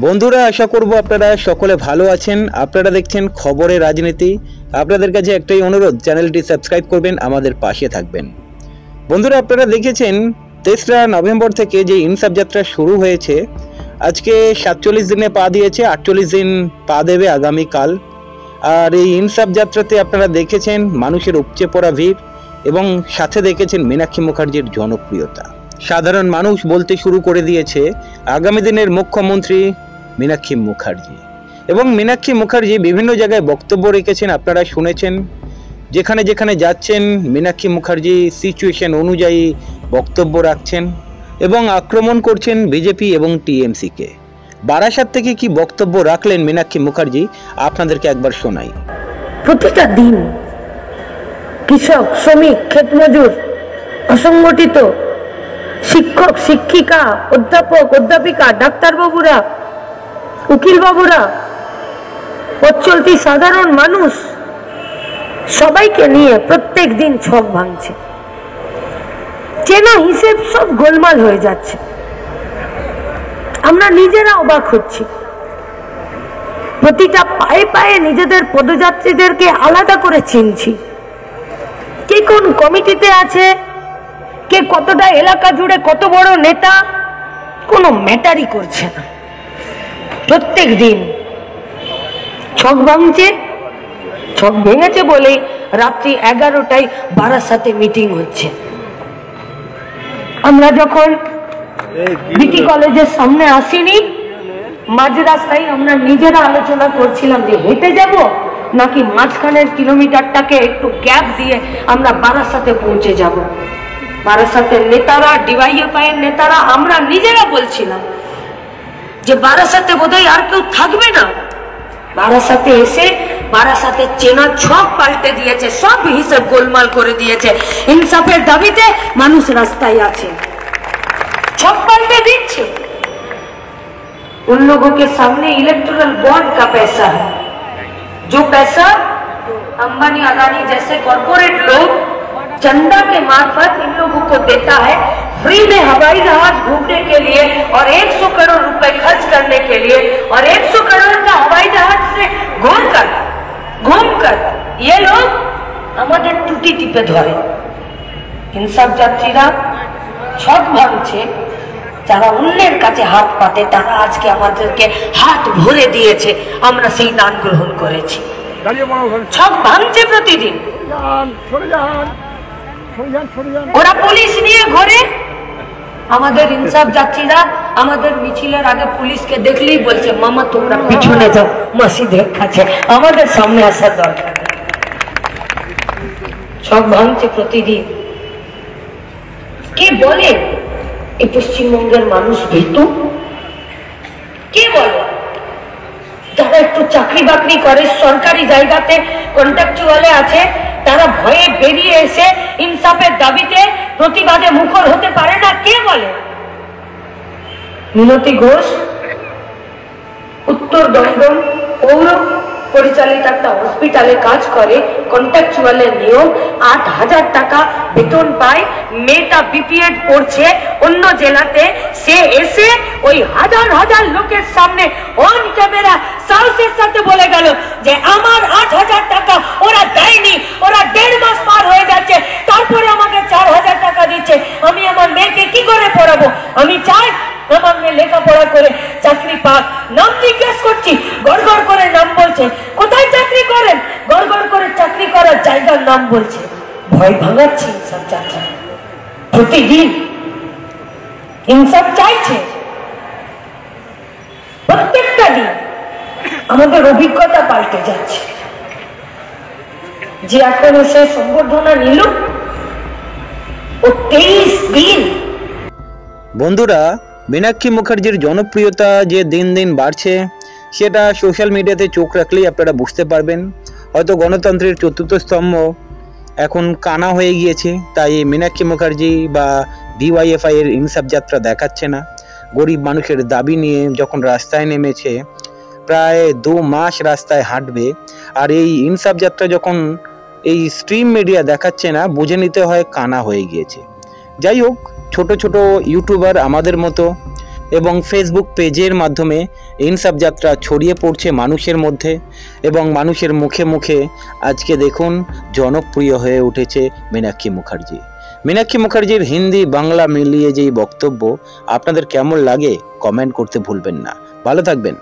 বন্ধুরা, আশা করব আপনারা সকলে ভালো আছেন। আপনারা দেখছেন খবরের রাজনীতি। আপনাদের কাছে একটাই অনুরোধ, চ্যানেলটি সাবস্ক্রাইব করবেন, আমাদের পাশে থাকবেন। বন্ধুরা, আপনারা দেখেছেন 3রা নভেম্বর থেকে যে ইনসাফ যাত্রা শুরু হয়েছে, আজকে 47 দিনে পা দিয়েছে, 48 দিন পা দেবে আগামীকাল। আর এই ইনসাফ যাত্রাতে আপনারা দেখেছেন মানুষের উপচে পড়া ভিড় এবং সাথে দেখেছেন মীনাক্ষী মুখার্জির জনপ্রিয়তা। সাধারণ মানুষ বলতে শুরু করে দিয়েছে আগামী দিনের মুখ্যমন্ত্রী মীনাক্ষী মুখার্জি। এবং মীনাক্ষী মুখার্জি বিভিন্ন জায়গায় বক্তব্য রেখেছেন, আপনারা শুনেছেন। যেখানে যেখানে যাচ্ছেন মীনাক্ষী মুখার্জি সিচুয়েশন অনুযায়ী বক্তব্য রাখছেন এবং আক্রমণ করছেন বিজেপি এবং টিএমসিকে। বারাসাত থেকে কি বক্তব্য রাখলেন মীনাক্ষী মুখার্জি, আপনাদেরকে একবার শোনাই। প্রতিটা দিন কৃষক, শ্রমিক, ক্ষেতমজুর, অসংগঠিত, শিক্ষক, শিক্ষিকা, অধ্যাপক, অধ্যাপিকা, ডাক্তারবাবুরা, উকিলবাবুরা, পথ চলতি সাধারণ মানুষ সবাইকে নিয়ে প্রত্যেক দিন ছক ভাঙছে। চেনা হিসেব সব গোলমাল হয়ে যাচ্ছে। আমরা নিজেরা অবাক হচ্ছি। প্রতিটা পায়ে পায়ে নিজেদের পদযাত্রীদেরকে আলাদা করে চিনছি। কে কোন কমিটিতে আছে, কে কতটা এলাকা জুড়ে কত বড় নেতা, কোনো ম্যাটারই করছে না। প্রত্যেক দিন ছক ভাঙছে। ছক ভেঙেছে বলে রাত্রি 11টায় বারাসাতে মিটিং হচ্ছে। আমরা যখন বিটি কলেজের সামনে আসিনি, মাঝ রাস্তায় আমরা নিজেরা আলোচনা করছিলাম যে হেঁটে যাব নাকি মাঝখানের কিলোমিটারটাকে একটু গ্যাপ দিয়ে আমরা বারাসাতে পৌঁছে যাব। বারাসাতের নেতারা, ডিওয়াইএফআই এর নেতারা, আমরা নিজেরা বলছিলাম যে বারাসাতে বোধহয় আর কেউ থাকবে না। বারাসাতে এসে বারাসাতের চেনা ছক পাল্টে দিয়েছে, সব হিসেব গোলমাল করে দিয়েছে। ইনসাফের দাবিতে মানুষ রাস্তায় আছে, ছক পাল্টে দিচ্ছে। उन लोगों के सामने इलेक्टोरल बॉन्ड का पैसा है, जो पैसा अंबानी, अदानी जैसे कॉर्पोरेट लोग चंदा के मार्फत इन लोगों को देता है, फ्री में हवाई जहाज घूमने के लिए और 100 करोड़ रुपए खर्च करने के लिए, और 100 करोड़ का हवाई जहाज से घूमकर ये लोग हमारे टूटी टिपे धरे। इंसाफ যাত্রীরা ছক ভাঙছে, যারা অন্যের কাছে হাত পাতে তারা আজকে আমাদেরকে হাত ভরে দিয়েছে, আমরা সেই দান গ্রহণ করেছি। ছক ভাঙছে প্রতিদিন। ওরা পুলিশ নিয়ে ঘোরে। আমাদের ইনসাফ যাত্রীরা আমাদের মিছিলের আগে পুলিশকে দেখলেই বলছে, মামা তোমরা পিছনে যাও, মাসি দেখাচ্ছে, আমাদের সামনে আসার দরকার। ছক ভাঙছে প্রতিদিন। কে বলে এই পশ্চিমবঙ্গের মানুষ ভীতু? কে বলে? যারা একটু চাকরি বাকরি করে, সরকারি জায়গাতে কন্ট্রাকচুয়ালে আছে, তারা ভয়ে বেরিয়ে এসে ইনসাফের দাবিতে প্রতিবাদে মুখর হতে পারে না। কে বলে? মিনতি ঘোষ উত্তর দমদম পৌর পরিচালিত একটা হসপিটালে কাজ করে, কন্ট্রাকচুয়ালের নিয়ম, 8,000 টাকা বেতন পায়। মেয়েটা বিপিএড পড়ছে অন্য জেলাতে। সে এসে ওই হাজার হাজার লোকের সামনে অন ক্যামেরা সাহসের সাথে বলে গেল যে আমার 8,000 টাকা ওরা দেয়নি, ওরা 1.5 মাস পার হয়ে যাচ্ছে, তারপরে আমাকে 4,000 টাকা দিচ্ছে। আমি আমার মেয়েকে কি করে পড়াবো? আমি চাই আমার মেয়ে লেখাপড়া করে চাকরি পাক। নাম জিজ্ঞেস করছি, গড়গড় করে নাম বলছে। কোথায় চাকরি করেন? গড়গড় করে চাকরি করার জায়গার নাম বলছে। ভয় ভাঙাচ্ছি ইনসাফ যাত্রা। প্রতিদিন ইনসাফ চাইছে। প্রত্যেকটা দিন আমাদের অভিজ্ঞতা পাল্টে যাচ্ছে। যে এখন এসে সম্বর্ধনা নিল, ও 23 দিন। বন্ধুরা, মীনাক্ষী মুখার্জির জনপ্রিয়তা যে দিন দিন বাড়ছে, সেটা সোশ্যাল মিডিয়াতে চোখ রাখলেই আপনারা বুঝতে পারবেন। হয়তো গণতন্ত্রের চতুর্থ স্তম্ভ এখন কানা হয়ে গিয়েছে, তাই মীনাক্ষী মুখার্জি বা ডিওয়াইএফআই এর ইনসাফ যাত্রা দেখাচ্ছে না। গরিব মানুষের দাবি নিয়ে যখন রাস্তায় নেমেছে, প্রায় 2 মাস রাস্তায় হাঁটবে, আর এই ইনসাফ যাত্রা যখন এই স্ট্রিম মিডিয়া দেখাচ্ছে না, বুঝে নিতে হয় কানা হয়ে গিয়েছে। যাই হোক, ছোট ছোট ইউটিউবার আমাদের মতো এবং ফেসবুক পেজের মাধ্যমে ইনসাফ যাত্রা ছড়িয়ে পড়ছে মানুষের মধ্যে এবং মানুষের মুখে মুখে আজকে দেখুন জনপ্রিয় হয়ে উঠেছে মীনাক্ষী মুখার্জি। মীনাক্ষী মুখার্জির হিন্দি বাংলা মিলিয়ে যেই বক্তব্য আপনাদের কেমন লাগে কমেন্ট করতে ভুলবেন না। ভালো থাকবেন।